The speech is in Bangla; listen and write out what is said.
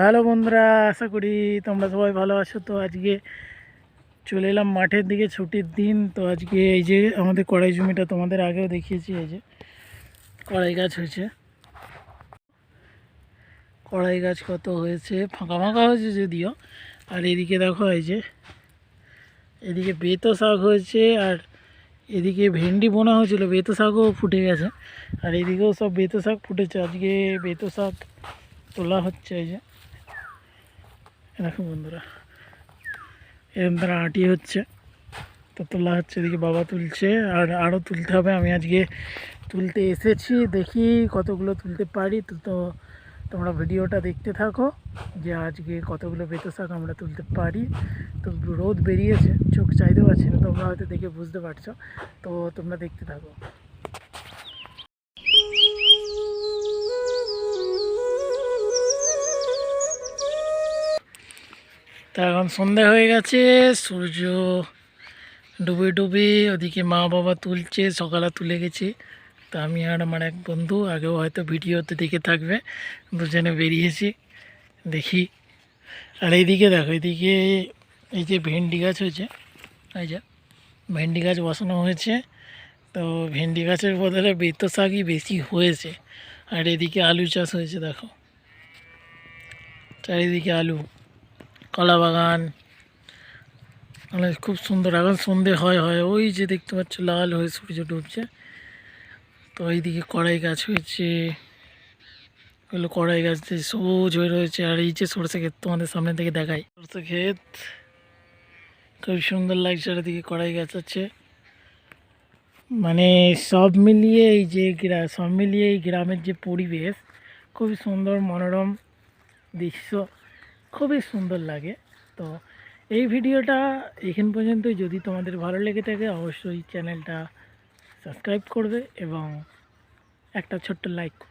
হ্যালো বন্ধুরা, আশা করি তোমরা সবাই ভালো আছো। তো আজকে চলে এলাম মাঠের দিকে, ছুটির দিন। তো আজকে এই যে আমাদের কড়াই জমিটা তোমাদের আগেও দেখিয়েছি, এই যে কড়াই গাছ হয়েছে। কড়াই গাছ কত হয়েছে, ফাঁকা ফাঁকা হয়েছে যদিও। আর এদিকে দেখো, এই যে এদিকে বেতো শাক হয়েছে, আর এদিকে ভেন্ডি বোনা হয়েছিল, বেতো শাকও ফুটে গেছে। আর এদিকেও সব বেতো শাক ফুটেছে। আজকে বেতো শাক তোলা হচ্ছে। এই যে দেখো বন্ধুরা, এরকম তারা আটি হচ্ছে, তো তোলা হচ্ছে। এদিকে বাবা তুলছে, আর আরও তুলতে হবে। আমি আজকে তুলতে এসেছি, দেখি কতগুলো তুলতে পারি। তো তোমরা ভিডিওটা দেখতে থাকো যে আজকে কতগুলো বেতো শাক আমরা তুলতে পারি। তো রোদ বেরিয়েছে, চোখ চাইতে পারছি না, তোমরা হয়তো দেখে বুঝতে পারছো। তো তোমরা দেখতে থাকো। তা এখন সন্ধ্যা হয়ে গেছে, সূর্য ডুবে ডুবে, ওদিকে মা বাবা তুলছে, সকালে তুলে গেছে। তো আমি আর আমার এক বন্ধু, আগেও হয়তো ভিডিওতে দেখে থাকবে, দুজনে বেরিয়েছি দেখি। আর এইদিকে দেখো, এইদিকে এই যে ভেন্ডি গাছ হয়েছে, এই যে ভেন্ডি গাছ বসানো হয়েছে। তো ভেন্ডি গাছের বদলে বেতো শাকই বেশি হয়েছে। আর এদিকে আলু চাষ হয়েছে, দেখো চারিদিকে আলু, কলা বাগান, মানে খুব সুন্দর। এখন সন্ধে হয় হয়, ওই যে দেখতে পাচ্ছ লাল হয়ে সূর্য ডুবছে। তো এইদিকে কড়াই গাছ হয়েছে, ওগুলো কড়াই গাছ দিয়ে সবুজ হয়ে রয়েছে। আর এই যে সরষে ক্ষেত তোমাদের সামনে থেকে দেখাই, সরষে ক্ষেত খুব সুন্দর লাগছে। আর এদিকে কড়াই গাছ আছে, মানে সব মিলিয়ে এই যে সব মিলিয়ে এই গ্রামের যে পরিবেশ, খুবই সুন্দর, মনোরম দৃশ্য, খুবই সুন্দর লাগে। তো এই ভিডিওটা এখান পর্যন্তই। যদি তোমাদের ভালো লেগে থাকে অবশ্যই চ্যানেলটা সাবস্ক্রাইব করবে এবং একটা ছোট্ট লাইক করবে।